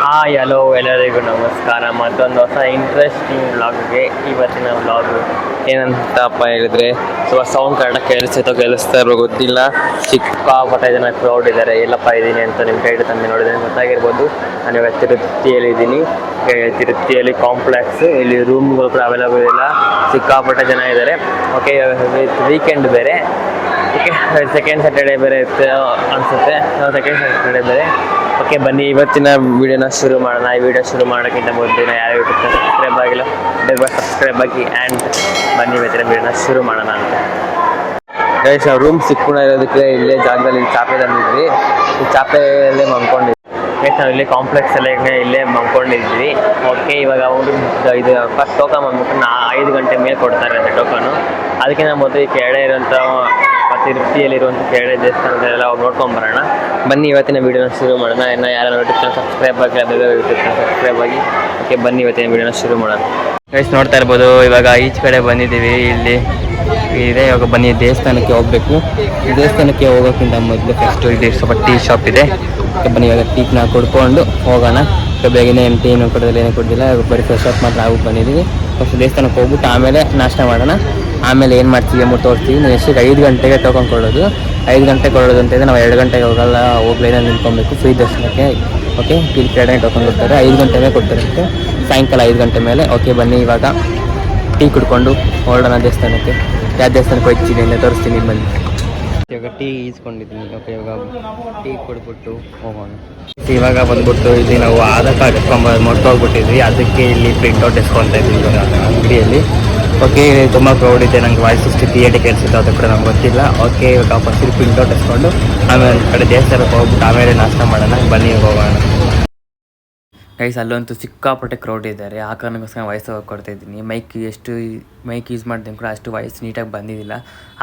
Hello ಎಲ್ಲರಿಗೂ ನಮಸ್ಕಾರ. ಮತ್ತೊಂದು ಹೊಸ ಇಂಟ್ರೆಸ್ಟಿಂಗ್ ವ್ಲಾಗ್ಗೆ. ಇವತ್ತಿನ ವ್ಲಾಗು ಏನಂತಪ್ಪ ಹೇಳಿದ್ರೆ, ಸೌಂಡ್ ಕರೆಕ್ಟಾಗಿ ಕೇಳಿಸ್ತಾ ಇರೋ ಗೊತ್ತಿಲ್ಲ. ಸಿಕ್ಕಾಪಟ್ಟೆ ಜನ ಕ್ರೌಡ್ ಇದ್ದಾರೆ. ಎಲ್ಲಪ್ಪ ಇದ್ದೀನಿ ಅಂತ ನಿಮ್ಮ ಕೈ ತಂದು ನೋಡಿದ್ರೆ ಗೊತ್ತಾಗಿರ್ಬೋದು. ನಾನು ಇವಾಗ ತಿರುಪ್ತಿಯಲ್ಲಿದ್ದೀನಿ. ತಿರುಪ್ತಿಯಲ್ಲಿ ಕಾಂಪ್ಲೆಕ್ಸ್, ಇಲ್ಲಿ ರೂಮ್ಗಳು ಕೂಡ ಅವೈಲೇಬಲ್ ಇಲ್ಲ. ಸಿಕ್ಕಾಪಟ್ಟೆ ಜನ ಇದ್ದಾರೆ. ಓಕೆ, ವೀಕೆಂಡ್ ಬೇರೆ. ಓಕೆ, ಸೆಕೆಂಡ್ ಸ್ಯಾಟರ್ಡೇ ಬೇರೆ ಇರುತ್ತೆ ಅನಿಸುತ್ತೆ. ಸೆಕೆಂಡ್ ಸ್ಯಾಟರ್ಡೇ ಬೇರೆ. ಓಕೆ, ಬನ್ನಿ ಇವತ್ತಿನ ವೀಡಿಯೋನ ಶುರು ಮಾಡೋಣ. ಈ ವಿಡಿಯೋ ಶುರು ಮಾಡೋಕ್ಕಿಂತ ಮೊದಲು ಯಾರು ಯೂಟ್ಯೂಬ್ ಸಬ್ಸ್ಕ್ರೈಬ್ ಆಗಿಲ್ಲ, ಬೇಗ ಸಬ್ಸ್ಕ್ರೈಬ್ ಆಗಿ. ಆ್ಯಂಡ್ ಬನ್ನಿ ಇವತ್ತಿನ ವೀಡಿಯೋನ ಶುರು ಮಾಡೋಣ ಅಂತ. ಗೈಸ್, ನಾವು ರೂಮ್ ಸಿಕ್ಕೊಂಡು ಇರೋದಕ್ಕೆ ಇಲ್ಲೇ ಜಾಗದಲ್ಲಿ ಚಾಪೆ ತಂದಿದ್ವಿ. ಈ ಚಾಪೆಯಲ್ಲೇ ಮಲ್ಕೊಂಡಿದ್ವಿ. ಗೈಸ್, ನಾವು ಇಲ್ಲಿ ಕಾಂಪ್ಲೆಕ್ಸಲ್ಲೇ ಇಲ್ಲೇ ಮಲ್ಕೊಂಡಿದ್ವಿ. ಓಕೆ, ಇವಾಗ ಇದು ಫಸ್ಟ್ ಟೋಕನ್ ಬಂದ್ಬಿಟ್ಟು 5 ಗಂಟೆ ಮೇಲೆ ಕೊಡ್ತಾರೆ ಅಂತ ಟೋಕನು. ಅದಕ್ಕಿಂತ ಮೊದಲು ಈ ಕೆಳಗಡೆ ಇರೋಂಥ ತಿರುಪ್ತಿಯಲ್ಲಿರುವಂಥ ಕೆಳಗಡೆ ದೇವಸ್ಥಾನದಲ್ಲೆಲ್ಲ ನೋಡ್ಕೊಂಬರೋಣ. ಬನ್ನಿ ಇವತ್ತಿನ ವೀಡಿಯೋನ ಶುರು ಮಾಡೋಣ. ಇನ್ನು ಯಾರು ಯೂಟ್ಯೂಬ್ ಚಾನಲ್ ಸಬ್ಸ್ಕ್ರೈಬ್ ಆಗಿಲ್ಲ, ಬೇಗ ಯೂಟ್ಯೂಬ್ ಚಾನಲ್ ಸಬ್ಸ್ಕ್ರೈಬ್ ಆಗಿ. ಓಕೆ, ಬನ್ನಿ ಇವತ್ತಿನ ವೀಡಿಯೋನ ಶುರು ಮಾಡೋಣ. ಗೈಸ್, ನೋಡ್ತಾ ಇರ್ಬೋದು, ಇವಾಗ ಈಚೆ ಕಡೆ ಬಂದಿದ್ದೀವಿ. ಇಲ್ಲಿ ಇದೆ. ಇವಾಗ ಬನ್ನಿ ದೇವಸ್ಥಾನಕ್ಕೆ ಹೋಗಬೇಕು. ದೇವಸ್ಥಾನಕ್ಕೆ ಹೋಗೋಕ್ಕಿಂತ ಮೊದಲು ಫಸ್ಟು ಇಲ್ಲಿ ಸ್ವಲ್ಪ ಟೀ ಶಾಪ್ ಇದೆ. ಬನ್ನಿ ಇವಾಗ ಟೀನ ಕುಡ್ಕೊಂಡು ಹೋಗೋಣ. ಬೇಗನೆ ಟೀನು ಕೊಡೋದಿಲ್ಲ, ಏನೂ ಕೊಡೋದಿಲ್ಲ. ಬರೀ ಫ್ರೆಶ್ ಅಪ್ ಮಾತ್ರ ಆಗಿ ಬಂದಿದ್ದೀವಿ. ಫಸ್ಟ್ ದೇವಸ್ಥಾನಕ್ಕೆ ಹೋಗ್ಬಿಟ್ಟು ಆಮೇಲೆ ನಾಷ್ಟ ಮಾಡೋಣ. ಆಮೇಲೆ ಏನು ಮಾಡ್ತೀವಿ ಅಂದ್ಬಿಟ್ಟು ತೋರಿಸ್ತೀವಿ. ನಾವು ಎಷ್ಟು 5 ಗಂಟೆಗೆ ಟೋಕನ್ ಕೊಡೋದು. 5 ಗಂಟೆಗೆ ಕೊಡೋದು ಅಂತಂದರೆ ನಾವು 2 ಗಂಟೆಗೆ ಹೋಗಲ್ಲ, ಲೈನಲ್ಲಿ ನಿಂತ್ಕೊಬೇಕು ಫ್ರೀ ದರ್ಶನಕ್ಕೆ. ಓಕೆ, ಇಲ್ಲಿ ಕೆಳಗಡೆ ಟೋಕನ್ ಕೊಡ್ತಾರೆ. 5 ಗಂಟೆ ಮೇಲೆ ಕೊಡ್ತಾರಂತೆ, ಸಾಯಂಕಾಲ 5 ಗಂಟೆ ಮೇಲೆ. ಓಕೆ, ಬನ್ನಿ ಇವಾಗ ಟೀ ಕುಡ್ಕೊಂಡು ಹೊರಡೋಣ ದೇವಸ್ಥಾನಕ್ಕೆ. ಯಾವ ದೇವಸ್ಥಾನಕ್ಕೆ ಹೋಗ್ತೀನಿ ಅಂತ ತೋರಿಸ್ತೀನಿ ಬನ್ನಿ. ಇವಾಗ ಟೀ ಈಸ್ಕೊಂಡಿದ್ದೀನಿ. ಓಕೆ, ಇವಾಗ ಟೀ ಕುಡ್ಬಿಟ್ಟು ಹೋಗೋಣ. ಇವಾಗ ಬಂದ್ಬಿಟ್ಟು ಇಲ್ಲಿ ನಾವು ಆಧಾರ್ ಕಾರ್ಡ್ ಎತ್ಕೊಂಬ ಹೋಗ್ಬಿಟ್ಟಿದ್ವಿ. ಅದಕ್ಕೆ ಇಲ್ಲಿ ಪ್ರಿಂಟೌಟ್ ಎಸ್ಕೊತಾ ಇದ್ವಿ ಇವಾಗ ಅಂಗಡಿಯಲ್ಲಿ. ಓಕೆ, ತುಂಬ ಕ್ರೌಡ್ ಇದೆ. ನಂಗೆ ವಾಯ್ಸ್ ಎಷ್ಟು ಕ್ಲಿಯರ್ಟಿ ಕೇಳಿಸುತ್ತೆ ಅದು ಕೂಡ ನಮ್ಗೆ ಗೊತ್ತಿಲ್ಲ. ಓಕೆ, ಇವಾಗ ಫಸ್ಟ್ ಪ್ರಿಂಟೌಟ್ ಎಸ್ಕೊಂಡು ಆಮೇಲೆ ಒಂದು ಕಡೆ ದೇವಸ್ಥಾನಕ್ಕೆ ಹೋಗ್ಬಿಟ್ಟು ಆಮೇಲೆ ನಾಷ್ಟ ಮಾಡೋಣ. ಬನ್ನಿ ಹೋಗೋಣ. ಗೈಸ್, ಅಲ್ಲಂತೂ ಸಿಕ್ಕಾಪಟ್ಟೆ ಕ್ರೌಡ್ ಇದ್ದಾರೆ. ಆ ಕಾರಣಕ್ಕೋಸ್ಕರ ವಾಯ್ಸ್ ಕೊಡ್ತಾಯಿದ್ದೀನಿ. ಮೈಕ್ ಯೂಸ್ ಮಾಡಿದ್ರೆ ಕೂಡ ಅಷ್ಟು ವಾಯ್ಸ್ ನೀಟಾಗಿ ಬಂದಿದ್ದಿಲ್ಲ,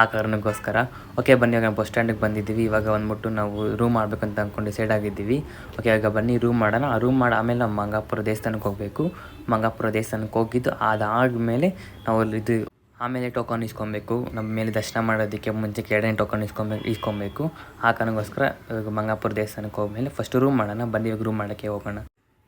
ಆ ಕಾರಣಕ್ಕೋಸ್ಕರ. ಓಕೆ, ಬನ್ನಿ ಇವಾಗ ಬಸ್ ಸ್ಟ್ಯಾಂಡಿಗೆ ಬಂದಿದ್ದೀವಿ. ಇವಾಗ ಬಂದ್ಬಿಟ್ಟು ನಾವು ರೂಮ್ ಮಾಡಬೇಕಂತ ಅಂದ್ಕೊಂಡು ಡಿಸೈಡ್ ಆಗಿದ್ದೀವಿ. ಓಕೆ, ಇವಾಗ ಬನ್ನಿ ರೂಮ್ ಮಾಡೋಣ. ಆ ರೂಮ್ ಮಾಡಿ ಆಮೇಲೆ ನಾವು ಮಂಗಾಪುರ ದೇವಸ್ಥಾನಕ್ಕೆ ಹೋಗಬೇಕು. ಮಂಗಾಪುರ ದೇವಸ್ಥಾನಕ್ಕೆ ಹೋಗಿದ್ದು ಅದಾದಮೇಲೆ ನಾವು ಆಮೇಲೆ ಟೋಕನ್ ಇಸ್ಕೊಬೇಕು. ನಮ್ಮ ಮೇಲೆ ದರ್ಶನ ಮಾಡೋದಕ್ಕೆ ಮುಂಚೆ ಕೆಳಗಡೆ ಟೋಕನ್ ಇಸ್ಕೊಬೇಕು. ಆ ಕಾರಣಕ್ಕೋಸ್ಕರ ಇವಾಗ ಮಂಗಾಪುರ ದೇವಸ್ಥಾನಕ್ಕೆ ಹೋದ್ಮೇಲೆ ಫಸ್ಟ್ ರೂಮ್ ಮಾಡೋಣ. ಬನ್ನಿ ಇವಾಗ ರೂಮ್ ಮಾಡೋಕ್ಕೆ ಹೋಗೋಣ.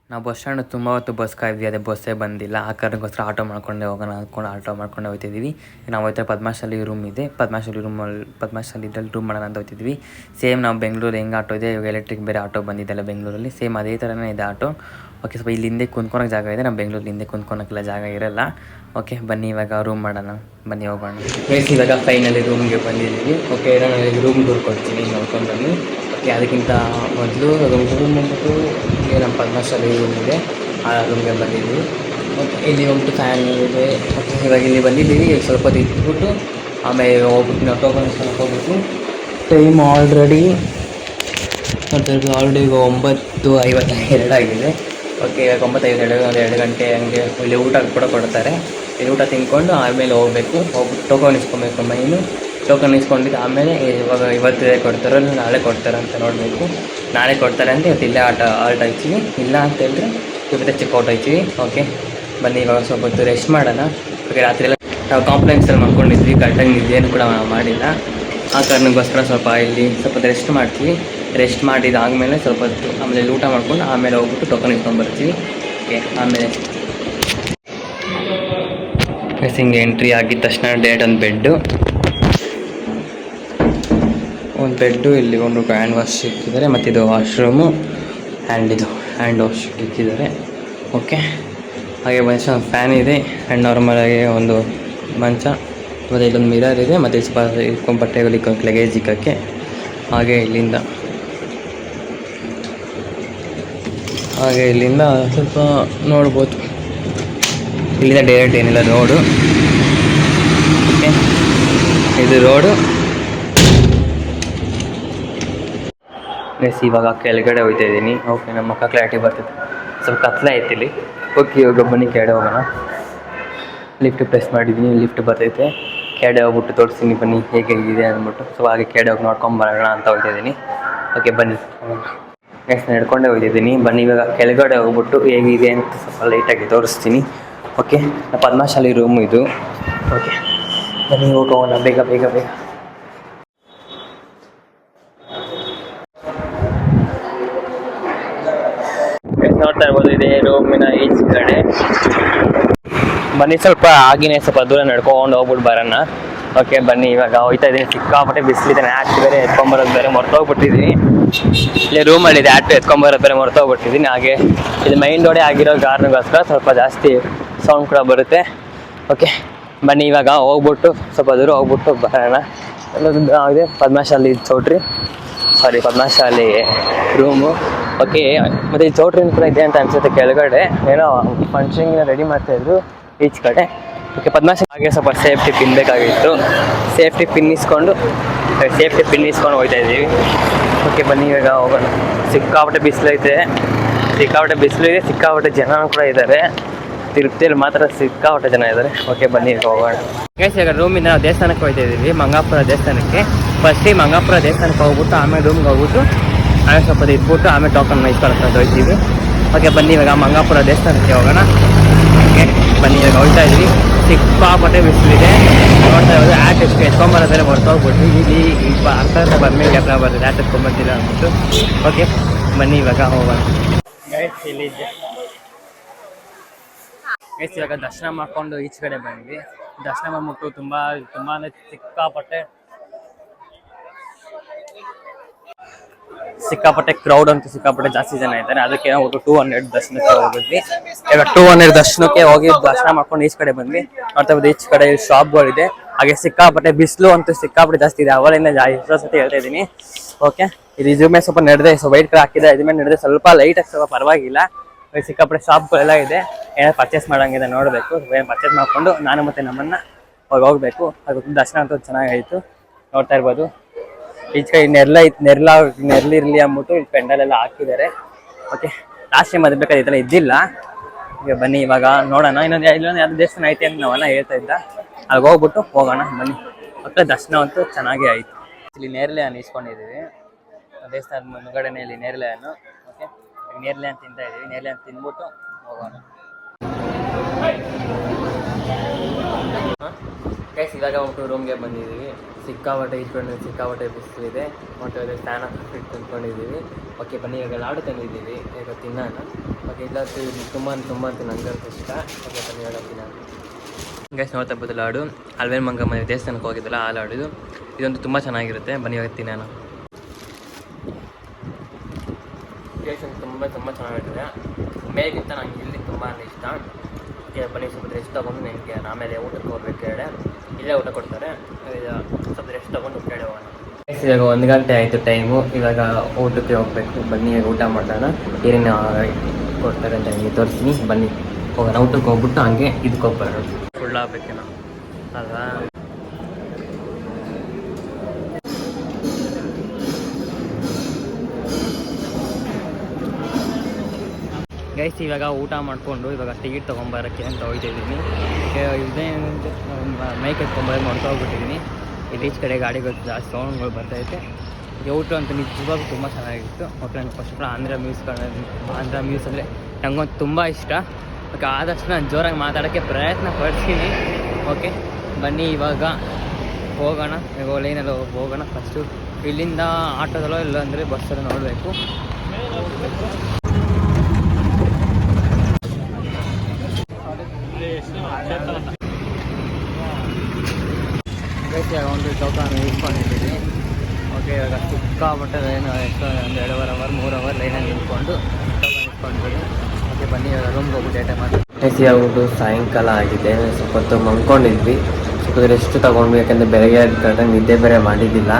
ನಾವು ಬಸ್ ಸ್ಟ್ಯಾಂಡ್ ತುಂಬ ಹೊತ್ತು ಬಸ್ ಕಾಯ್ದ್ವಿ, ಅದೇ ಬಸ್ಸೇ ಬಂದಿಲ್ಲ. ಆ ಕಾರಣಕ್ಕೋಸ್ಕರ ಆಟೋ ಮಾಡ್ಕೊಂಡೆ ಹೋಗೋಣ ಅಂದ್ಕೊಂಡು ಆಟೋ ಮಾಡ್ಕೊಂಡೆ ಹೋಗ್ತಿದ್ದೀವಿ. ನಾವು ಹೋಯ್ತಾ ಪದ್ಮಾಶಾಲಿ ರೂಮ್ ಇದೆ. ಪದ್ಮಾಶಾಲಿ ಇದ್ರಲ್ಲಿ ರೂಮ್ ಮಾಡೋಣ ಅಂತ ಹೋಗ್ತಿದ್ವಿ. ಸೇಮ್ ನಾವು ಬೆಂಗಳೂರು ಹೆಂಗೆ ಆಟೋ ಇದೆ, ಇವಾಗ ಎಲೆಕ್ಟ್ರಿಕ್ ಬೇರೆ ಆಟೋ ಬಂದಿದ್ದಲ್ಲ ಬೆಂಗಳೂರಲ್ಲಿ, ಸೇಮ್ ಅದೇ ಥರನೇ ಇದೆ ಆಟೋ. ಓಕೆ, ಸ್ವಲ್ಪ ಇಲ್ಲಿ ಹಿಂದೆ ಕುಂತ್ಕೊಳಕ್ಕೆ ಜಾಗ ಇದೆ. ನಮ್ಮ ಬೆಂಗಳೂರಲ್ಲಿ ಹಿಂದೆ ಕುಂತ್ಕೊಳಕ್ಕೆಲ್ಲ ಜಾಗ ಇರಲ್ಲ. ಓಕೆ, ಬನ್ನಿ ಇವಾಗ ರೂಮ್ ಮಾಡೋಣ. ಬನ್ನಿ ಹೋಗೋಣ. ಪ್ಲೇಸ್ ಇವಾಗ ಫೈನಲಿ ರೂಮ್ಗೆ ಬಂದಿದ್ದೀವಿ. ಓಕೆ, ನಾನು ರೂಮ್ ಟೂರ್ ಕೊಡ್ತೀನಿ, ನೋಡ್ಕೊಂಡು ಬನ್ನಿ. ಓಕೆ, ಅದಕ್ಕಿಂತ ಮೊದಲು ರೂಮ್ ಬಂದ್ಬಿಟ್ಟು ನಮ್ಮ ಪದ್ಮಾಶಾಲಿ ರೂಮ್ ಇದೆ, ಆ ರೂಮ್ಗೆ ಬಂದಿದ್ದೀವಿ. ಓಕೆ, ಇಲ್ಲಿ ಹೋಗ್ಬಿಟ್ಟು ಫ್ಯಾನ್ ಇದೆ. ಓಕೆ, ಇವಾಗ ಇಲ್ಲಿ ಬಂದಿದ್ದೀವಿ. ಸ್ವಲ್ಪ ಹೊತ್ತು ಇಟ್ಬಿಟ್ಟು ಆಮೇಲೆ ಹೋಗ್ಬಿಟ್ಟು ನಾವು ಟೋಕನ್ ಹೋಗ್ಬಿಟ್ಟು ಟೈಮ್ ಆಲ್ರೆಡಿ ಈಗ 9:52 ಆಗಿದೆ. ಓಕೆ, ಇವಾಗ 9:52, ಒಂದು 2 ಗಂಟೆ ಹಂಗೆ ಇಲ್ಲಿ ಊಟ ಕೂಡ ಕೊಡ್ತಾರೆ. ಇಲ್ಲಿ ಊಟ ತಿಂದ್ಕೊಂಡು ಆಮೇಲೆ ಹೋಗ್ಬಿಟ್ಟು ಟೋಕನ್ ಇಸ್ಕೊಬೇಕು. ಮೈನು ಟೋಕನ್ ಇಸ್ಕೊಂಡಿದ್ದು ಆಮೇಲೆ ಇವತ್ತು ಕೊಡ್ತಾರೋ ನಾಳೆ ಕೊಡ್ತಾರೆ ಅಂತ ನೋಡಬೇಕು. ನಾಳೆ ಕೊಡ್ತಾರೆ ಅಂತ ಇವತ್ತು ಇಲ್ಲೇ ಆಲ್ಟ್ ಆಯ್ತೀವಿ. ಇಲ್ಲ ಅಂತ ಹೇಳಿದ್ರೆ ಇವತ್ತೇ ಚೆಕ್ಔಟ್ ಆಯ್ತೀವಿ. ಓಕೆ, ಬನ್ನಿ ಇವಾಗ ಸ್ವಲ್ಪ ಹೊತ್ತು ರೆಸ್ಟ್ ಮಾಡೋಣ. ಓಕೆ, ರಾತ್ರಿ ಎಲ್ಲ ನಾವು ಕಾಂಪ್ಲೆಕ್ಸಲ್ಲಿ ಮಾಡ್ಕೊಂಡಿದ್ವಿ, ಕರೆಕ್ಟಾಗಿ ನಿದ್ದೆಯನ್ನು ಕೂಡ ಮಾಡಿಲ್ಲ. ಆ ಕಾರಣಕ್ಕೋಸ್ಕರ ಸ್ವಲ್ಪ ರೆಸ್ಟ್ ಮಾಡ್ತೀವಿ. ರೆಸ್ಟ್ ಮಾಡಿದಾದಮೇಲೆ ಸ್ವಲ್ಪ ಹೊತ್ತು ಆಮೇಲೆ ಊಟ ಮಾಡ್ಕೊಂಡು ಆಮೇಲೆ ಹೋಗ್ಬಿಟ್ಟು ಟೋಕನ್ ಇಟ್ಕೊಂಡು ಬರ್ತೀವಿ. ಓಕೆ, ಆಮೇಲೆ ಹಿಂಗೆ ಎಂಟ್ರಿ ಆಗಿದ ತಕ್ಷಣ ಡೈರೆಕ್ಟ್ ಒಂದು ಬೆಡ್ಡು ಇಲ್ಲಿ ಒಂದು ಹ್ಯಾಂಡ್ ವಾಶ್ ಇಕ್ಕಿದ್ದಾರೆ, ಮತ್ತು ಇದು ವಾಶ್ರೂಮು ಹ್ಯಾಂಡ್ ವಾಶ್ ಇಕ್ಕಿದ್ದಾರೆ. ಓಕೆ, ಹಾಗೆ ಮಂಚ ಫ್ಯಾನ್ ಇದೆ. ಆ್ಯಂಡ್ ನಾರ್ಮಲಾಗಿ ಒಂದು ಮಂಚ, ಮತ್ತು ಇಲ್ಲೊಂದು ಮಿರರ್ ಇದೆ, ಮತ್ತು ಸ್ವಲ್ಪ ಬಟ್ಟೆಗಳು ಲಗೇಜ್ ಇಕ್ಕಕ್ಕೆ. ಹಾಗೆ ಇಲ್ಲಿಂದ ಸ್ವಲ್ಪ ನೋಡ್ಬೋದು. ಇಲ್ಲಿಂದ ಡೈರೆಕ್ಟ್ ಏನಿಲ್ಲ ರೋಡು. ಓಕೆ, ಇದು ರೋಡು. ಇವಾಗ ಕೆಳಗಡೆ ಹೋಗ್ತಾ ಇದ್ದೀನಿ. ಓಕೆ, ನಮ್ಮ ಮಕ್ಕ ಕ್ಲಾರಿಟಿ ಬರ್ತಿದೆ, ಸ್ವಲ್ಪ ಕತ್ಲೆ ಆಯ್ತು ಇಲ್ಲಿ. ಓಕೆ, ಇವಾಗ ಬನ್ನಿ ಕೆಳಗಡೆ ಹೋಗೋಣ. ಲಿಫ್ಟ್ ಪ್ರೆಸ್ ಮಾಡಿದ್ದೀನಿ, ಲಿಫ್ಟ್ ಬರ್ತೈತೆ. ಕೆಳಗಡೆ ಹೋಗ್ಬಿಟ್ಟು ತೋರಿಸ್ತೀನಿ ಬನ್ನಿ ಹೇಗಿದೆ ಅಂದ್ಬಿಟ್ಟು. ಸೊ ಹಾಗೆ ಕೆಳಗಡೆ ಹೋಗಿ ನೋಡ್ಕೊಂಬರೋಣ ಅಂತ ಹೋಗ್ತಾ ಇದ್ದೀನಿ. ಓಕೆ, ಬನ್ನಿ. ನೆಕ್ಸ್ಟ್ ನಡ್ಕೊಂಡೇ ಹೋಗ್ತಿದ್ದೀನಿ. ಬನ್ನಿ ಇವಾಗ ಕೆಳಗಡೆ ಹೋಗ್ಬಿಟ್ಟು ಹೇಗಿದೆ ಅಂತ ಸ್ವಲ್ಪ ಲೈಟಾಗಿ ತೋರಿಸ್ತೀನಿ. ಓಕೆ, ಪದ್ಮಾಶಾಲಿ ರೂಮು ಇದು. ಓಕೆ, ಬನ್ನಿ ಹೋಗೋಣ ಬೇಗ. ನೋಡ್ತಾ ಇರ್ಬೋದು ಇದೆ ರೂಮಿನ ಈಚ್ ಕಡೆ. ಬನ್ನಿ ಸ್ವಲ್ಪ ಆಗಿನೇ ಸ್ವಲ್ಪ ದೂರ ನಡ್ಕೊಂಡು ಹೋಗ್ಬಿಟ್ಟು ಬರೋಣ. ಓಕೆ ಬನ್ನಿ, ಇವಾಗ ಹೋಯ್ತಾ ಇದ್ದೀನಿ. ಸಿಕ್ಕಾಪಟ್ಟೆ ಬಿಸಿಲಿದೆ, ಆ್ಯಕ್ಟ್ ಬೇರೆ ಎತ್ಕೊಂಬರೋದು ಬೇರೆ ಮರ್ತೋಗ್ಬಿಟ್ಟಿದ್ದೀನಿ. ಇಲ್ಲಿ ರೂಮಲ್ಲಿದೆ ಆ್ಯಕ್ಟ್ ಎತ್ಕೊಂಬರೋದು ಬೇರೆ ಮರ್ತೋಗ್ಬಿಟ್ಟಿದ್ದೀನಿ. ಹಾಗೆ ಇದು ಮೈನ್ ರೋಡೇ ಆಗಿರೋ ಕಾರಣಕ್ಕೋಸ್ಕರ ಸ್ವಲ್ಪ ಜಾಸ್ತಿ ಸೌಂಡ್ ಕೂಡ ಬರುತ್ತೆ. ಓಕೆ ಬನ್ನಿ, ಇವಾಗ ಹೋಗ್ಬಿಟ್ಟು ಸ್ವಲ್ಪ ದೂರ ಹೋಗ್ಬಿಟ್ಟು ಬರೋಣ. ಇದೆ ಪದ್ಮಶಾಲಿ ಚೌಟ್ರಿ, ಪದ್ಮಶಾಲಿ ರೂಮು. ಓಕೆ, ಮತ್ತು ಈ ಚೌಟ್ರಿನ ಕೂಡ ಇದೆ ಅಂತ ಅನ್ಸುತ್ತೆ. ಕೆಳಗಡೆ ಏನೋ ಫಂಕ್ಷನ್ಗಿನ ರೆಡಿ ಮಾಡ್ತಾಯಿದ್ರು ಈಚ್ ಕಡೆ. ಓಕೆ, ಪದ್ಮಶಾಲಿ ಹಾಗೆ ಸ್ವಲ್ಪ ಸೇಫ್ಟಿ ಪಿನ್ ಬೇಕಾಗಿತ್ತು. ಸೇಫ್ಟಿ ಪಿನ್ ಇಸ್ಕೊಂಡು ಹೋಗ್ತಾ ಇದ್ದೀವಿ. ಓಕೆ ಬನ್ನಿ, ಇವಾಗ ಹೋಗೋಣ. ಸಿಕ್ಕಾಪಟ್ಟೆ ಬಿಸಿಲೈತೆ, ಸಿಕ್ಕಾಪಟ್ಟೆ ಜನ ಕೂಡ ಇದ್ದಾರೆ. ತಿರುಪ್ತಿಯಲ್ಲಿ ಮಾತ್ರ ಸಿಕ್ಕಾಪಟ್ಟೆ ಜನ ಇದ್ದಾರೆ. ಓಕೆ ಬನ್ನಿ, ಈಗ ಹೋಗೋಣ. ಗೈಸ್, ಈಗ ರೂಮಿಂದ ನಾವು ದೇವಸ್ಥಾನಕ್ಕೆ ಹೋಗ್ತಾ ಇದ್ದೀವಿ, ಮಂಗಾಪುರ ದೇವಸ್ಥಾನಕ್ಕೆ. ಫಸ್ಟಿಗೆ ಮಂಗಾಪುರ ದೇವಸ್ಥಾನಕ್ಕೆ ಹೋಗ್ಬಿಟ್ಟು ಆಮೇಲೆ ರೂಮ್ಗೆ ಹೋಗ್ಬಿಟ್ಟು ಆಮೇಲೆ ಸ್ವಲ್ಪ ಇಟ್ಬಿಟ್ಟು ಆಮೇಲೆ ಟೋಕನ್ ಇಸ್ಕೊಳ್ಕೊಂಡು ಹೋಗ್ತೀವಿ. ಓಕೆ ಬನ್ನಿ, ಇವಾಗ ಮಂಗಾಪುರ ದೇವಸ್ಥಾನಕ್ಕೆ ಹೋಗೋಣ. ಓಕೆ ಬನ್ನಿ, ಇವಾಗ ಹೋಗ್ತಾ ಇದ್ವಿ. ಸಿಕ್ಕಾಪಟ್ಟೆ ಬಿಸಿಲಿದೆ, ನೋಡ್ತಾ ಇರೋದು. ಆ್ಯಟ್ ಎಷ್ಟು ಎತ್ಕೊಂಬರೋದ್ರೆ ಹೊರಟೋಗ್ಬಿಟ್ಟು ಇಲ್ಲಿ ಅರ್ಥ ಬಂದ್ಮೇಲೆ ಗ್ಯಾಪ್ನ ಬರ್ತದೆ, ಆ್ಯಟ್ ಎತ್ಕೊಂಬರ್ತಿಲ್ಲ ಅಂದ್ಬಿಟ್ಟು. ಓಕೆ ಬನ್ನಿ, ಇವಾಗ ಹೋಗೋಣ. ಗೈಸ್, ಇಲ್ಲಿದ್ದೆ ಗೈಸ್, ಇವಾಗ ದರ್ಶನ ಮಾಡ್ಕೊಂಡು ಈಚೆ ಕಡೆ ಬಂದ್ವಿ. ದರ್ಶನ ಮಾಡ್ಬಿಟ್ಟು ತುಂಬಾ ಸಿಕ್ಕಾಪಟ್ಟೆ ಕ್ರೌಡ್ ಅಂತೂ ಸಿಕ್ಕಾಪಟ್ಟೆ ಜಾಸ್ತಿ ಜನ ಇದ್ದಾರೆ. ಅದಕ್ಕೆ ನಾವು 200 ದರ್ಶನಕ್ಕೆ ಹೋಗಿದ್ವಿ. ಇವಾಗ 200 ದರ್ಶನಕ್ಕೆ ಹೋಗಿ ದರ್ಶನ ಮಾಡ್ಕೊಂಡು ಈಚ್ ಕಡೆ ಬಂದ್ವಿ. ನೋಡ್ತಾ ಇದ್ದು ಈಚ್ ಕಡೆ ಶಾಪ್ಗಳಿದೆ. ಹಾಗೆ ಸಿಕ್ಕಾಪಟ್ಟೆ ಬಿಸಿಲು ಅಂತೂ ಸಿಕ್ಕಾಪಟ್ಟೆ ಜಾಸ್ತಿ ಇದೆ. ಅವಳಿಂದ ಎಷ್ಟೋ ಸತಿ ಹೇಳ್ತಾ ಇದ್ದೀನಿ. ಓಕೆ, ಇದು ಇದ್ರ ಮೇಲೆ ಸ್ವಲ್ಪ ನಡೆದೆ, ವೈಟ್ ಕಲರ್ ಹಾಕಿದೆ. ಇದ್ರ ಮೇಲೆ ನಡೆದೆ ಸ್ವಲ್ಪ ಲೈಟಾಗಿ, ಸ್ವಲ್ಪ ಪರವಾಗಿಲ್ಲ. ಸಿಕ್ಕಾಪಟ್ಟೆ ಶಾಪ್ಗಳೆಲ್ಲ ಇದೆ. ಏನಾದ್ರು ಪರ್ಚೇಸ್ ಮಾಡೋಂಗಿದೆ ನೋಡಬೇಕು. ಪರ್ಚೇಸ್ ಮಾಡಿಕೊಂಡು ನಾನು ಮತ್ತು ನಮ್ಮನ್ನು ಹೋಗಬೇಕು. ಅದಕ್ಕೆ ದರ್ಶನ ಅಂತೂ ಚೆನ್ನಾಗಾಯಿತು. ನೋಡ್ತಾ ಇರ್ಬೋದು ಈಚ ಕಡೆ ನೆರಳಿರಲಿ ಅಂದ್ಬಿಟ್ಟು ಇಲ್ಲಿ ಪೆಂಡಲೆಲ್ಲ ಹಾಕಿದ್ದಾರೆ. ಓಕೆ, ಲಾಸ್ಟ್ ಟೈಮ್ ಅದು ಬೇಕಾದ್ರೆ ಇದೆಲ್ಲ ಇದ್ದಿಲ್ಲ. ಈಗ ಬನ್ನಿ, ಇವಾಗ ನೋಡೋಣ. ಇಲ್ಲೊಂದು ಯಾವ್ದು ದೇವಸ್ಥಾನ ಐತೆ ಅಂತ ನಾವೆಲ್ಲ ಹೇಳ್ತಾ ಇದ್ದ. ಅಲ್ಲಿಗೆ ಹೋಗ್ಬಿಟ್ಟು ಹೋಗೋಣ ಬನ್ನಿ. ಮಕ್ಕಳ ದರ್ಶನ ಅಂತೂ ಚೆನ್ನಾಗೇ ಆಯಿತು. ಇಲ್ಲಿ ನೇರಳೆ ಹಣ್ಣು ಇಸ್ಕೊಂಡಿದ್ದೀವಿ ದೇವಸ್ಥಾನದ ಮುಂದ್ಗಡೆನೇ, ಇಲ್ಲಿ ನೇರಳೆ ಹಣ್ಣು. ಓಕೆ, ನೇರಳೆ ಹಣ್ಣು ತಿಂತಾ ಇದ್ದೀವಿ. ನೇರಳೆ ಹಣ್ಣು ತಿಂದ್ಬಿಟ್ಟು ಹೋಗೋಣ. ಗೈಸ್, ಇವಾಗ ಹೋಗ್ಬಿಟ್ಟು ರೂಮ್ಗೆ ಬಂದಿದ್ದೀವಿ. ಸಿಕ್ಕಾಪಟ್ಟೆ ಬಿಸಿಲಿದೆ. ಮತ್ತು ಫ್ಯಾನ್ ಹಾಕಿ ತಿನ್ಕೊಂಡಿದ್ದೀವಿ. ಓಕೆ ಬನ್ನಿ, ಇವಾಗ ಲಾಡು ತಂದಿದ್ದೀವಿ, ಈಗ ತಿನ್ನೋಣ. ಓಕೆ, ಇಲ್ಲತ್ತು ತುಂಬ ನಂಗಂತೂ ಇಷ್ಟ. ಓಕೆ ಬನ್ನಿ, ಇವಾಗ ತಿನ್ನೋಣ. ಗೈಸ್, ನೋಡ್ತಾ ಇರ್ಬೋದು ಲಾಡು ಅಲ್ವೇನ್ ಮಂಗಮ್ಮ ದೇವಸ್ಥಾನಕ್ಕೆ ಹೋಗಿದ್ದಲ್ಲ ಆ ಲಾಡು ಇದೊಂದು ತುಂಬ ಚೆನ್ನಾಗಿರುತ್ತೆ. ಬನ್ನಿ, ಇವಾಗ ತಿನ್ನೋಣ. ಟೇಸ್ಟ್ ತುಂಬ ಚೆನ್ನಾಗಿರ್ತದೆ. ಮೇಗಿಂತ ನಂಗೆ ಇಲ್ಲಿ ತುಂಬಾ ಇಷ್ಟ. ಬನ್ನಿ, ಸ್ವಲ್ಪ ರೆಸ್ಟ್ ತೊಗೊಂಡು ನನಗೆ ಆಮೇಲೆ ಊಟಕ್ಕೆ ಹೋಗ್ಬೇಕು. ಇಲ್ಲೇ ಊಟ ಕೊಡ್ತಾರೆ. ಸ್ವಲ್ಪ ರೆಸ್ಟ್ ತೊಗೊಂಡು ಕಡೆ ಹೋಗೋಣ. ಇವಾಗ 1 ಗಂಟೆ ಆಯಿತು ಟೈಮು. ಇವಾಗ ಊಟಕ್ಕೆ ಹೋಗ್ಬೇಕು. ಬನ್ನಿ, ಊಟ ಮಾಡೋಣ. ಏನೇನು ಕೊಡ್ತಾರೆ ಅಂತ ನಿಮಗೆ ತೋರಿಸ್ತೀನಿ. ಬನ್ನಿ ಹೋಗೋಣ. ಊಟಕ್ಕೆ ಹೋಗ್ಬಿಟ್ಟು ಹಂಗೆ ಇದಕ್ಕೆ ಹೋಗ್ಬರೋಣ. ಸುಳ್ಳಾಗಬೇಕೇನೋ ಅಲ್ವಾ? ಗೈಸ್, ಇವಾಗ ಊಟ ಮಾಡಿಕೊಂಡು ಇವಾಗ ಟಿಕೆಟ್ ತೊಗೊಂಬರೋಕ್ಕೆ ಅಂತ ಹೋಗ್ತಿದ್ದೀನಿ. ಇದೇ ಮೈಕ್ ಎತ್ಕೊಂಬರೋದು ಹೋಗ್ಬಿಟ್ಟಿದ್ದೀನಿ. ಇಲ್ಲಿ ಈಚ್ ಕಡೆ ಗಾಡಿಗಳು ಜಾಸ್ತಿ ಸೌಂಡ್ಗಳು ಬರ್ತೈತೆ. ಊಟ ಅಂತ ನಿಜವಾಗೂ ತುಂಬ ಚೆನ್ನಾಗಿತ್ತು. ಓಕೆ, ನನಗೆ ಫಸ್ಟ್ ಆಂಧ್ರ ಮ್ಯೂಸ್ ಅಂದರೆ ನನಗೊಂದು ತುಂಬ ಇಷ್ಟ. ಓಕೆ, ಆದಷ್ಟು ನಾನು ಜೋರಾಗಿ ಮಾತಾಡೋಕ್ಕೆ ಪ್ರಯತ್ನ ಪಡ್ತೀನಿ. ಓಕೆ ಬನ್ನಿ, ಇವಾಗ ಹೋಗೋಣ. ಇವಾಗ ಲೈನಲ್ಲಿ ಹೋಗೋಣ. ಫಸ್ಟು ಇಲ್ಲಿಂದ ಆಟೋದಲ್ಲೋ ಇಲ್ಲ ಅಂದರೆ ಬಸ್ಸಲ್ಲೋ ನೋಡಬೇಕು. ಒಂದು ಟೋಕನ್ ಇಟ್ಕೊಂಡಿದ್ದೀವಿ. ಓಕೆ, ಇವಾಗ ಸಿಕ್ಕಾಪಟ್ಟೆ ಲೈನ್ ಎಷ್ಟು ಒಂದು 2.5 ಅವರ್ 3 ಅವರ್ ಲೈನಲ್ಲಿ ನಿಂತ್ಕೊಂಡು ಟೋಕನ್ ಇಟ್ಕೊಂಡ್ಬಿಡಿ. ಓಕೆ ಬನ್ನಿ, ಇವಾಗ ರೂಮ್ಗೆ ಹೋಗ್ಬಿಟ್ಟು ಏಟೆ ಮಾಡಿ ಆಗ್ಬಿಟ್ಟು ಸಾಯಂಕಾಲ ಆಗಿದೆ. ಸ್ವಲ್ಪ ಹೊತ್ತು ಮಲ್ಕೊಂಡಿದ್ವಿ. ಸ್ವಲ್ಪ ರೆಸ್ಟ್ ತೊಗೊಂಡ್ವಿ. ಯಾಕಂದರೆ ಬೆಳಗ್ಗೆ ಕಂಡ್ರೆ ನಿದ್ದೆ ಬೇರೆ ಮಾಡಿದ್ದಿಲ್ಲ.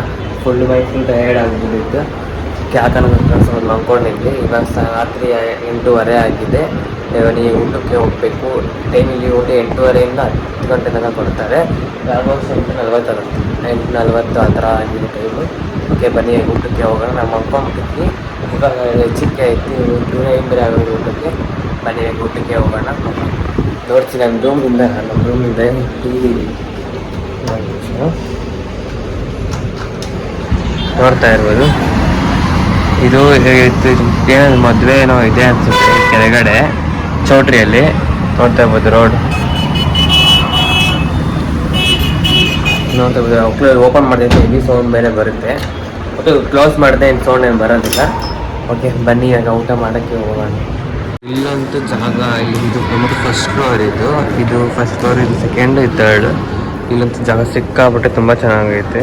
ಫುಲ್ ಟಯರ್ಡ್ ಆಗಿಬಿಟ್ಟಿತ್ತು. ಯಾಕಂದ್ರೆ ಸ್ವಲ್ಪ ಮಲ್ಕೊಂಡಿದ್ವಿ. ಇವಾಗ ರಾತ್ರಿ 8:30 ಆಗಿದೆ. ಇವಾಗ ಊಟಕ್ಕೆ ಹೋಗಬೇಕು. ಟೈಮಿಗೆ ಊಟ 8:30 10 ಗಂಟೆ ತನಕ ಕೊಡ್ತಾರೆ. ಆಲ್ಮೋಸ್ಟ್ 8:40 ಆ ಥರ ಆಗಿದೆ ಟೈಮು. ಓಕೆ ಬನ್ನಿ, ಊಟಕ್ಕೆ ಹೋಗೋಣ. ನಾವು ಮಲ್ಕೊಂಡ್ಬಿಟ್ಟಿದ್ವಿ. ಇವಾಗ ಹೆಚ್ಚಿಗೆ ಆಯ್ತು. ದೂರ ಆಗೋದು ಊಟಕ್ಕೆ. ಬನ್ನಿ, ಊಟಕ್ಕೆ ಹೋಗೋಣ. ನೋಡ್ತೀನಿ ನಮ್ಮ ರೂಮಿಂದ ಟಿವಿ ನೋಡ್ತಾ ಇರ್ಬೋದು. ಇದು ಏನಾದ್ರು ಮದುವೆ ಏನೋ ಇದೆ ಅನ್ಸುತ್ತೆ ಕೆಳಗಡೆ ಚೌಟ್ರಿಯಲ್ಲಿ. ನೋಡ್ತಾ ಇರ್ಬೋದು ರೋಡ್ ನೋಡ್ತಾ ಇರ್ಬೋದು. ಓಪನ್ ಮಾಡಿದ್ರೆ ಇಲ್ಲಿ ಸೌಂಡ್ ಬೇರೆ ಬರುತ್ತೆ. ಓಕೆ, ಕ್ಲೋಸ್ ಮಾಡಿದೆ ಏನು ಸೌಂಡ್ ಏನು ಬರೋದಿಲ್ಲ. ಓಕೆ ಬನ್ನಿ, ಇವಾಗ ಊಟ ಮಾಡೋಕ್ಕೆ ಹೋಗೋಣ. ಇಲ್ಲಂತೂ ಜಾಗ ಇಲ್ಲಿ ಇದು ನಮ್ಮದು ಫಸ್ಟ್ ಫ್ಲೋರ್ ಇದು ಫಸ್ಟ್ ಫ್ಲೋರ್ ಇದು ಸೆಕೆಂಡ್ ಇದು ಥರ್ಡ್. ಇಲ್ಲಂತೂ ಜಾಗ ಸಿಕ್ಕಾಬಿಟ್ಟೆ ತುಂಬ ಚೆನ್ನಾಗೈತೆ.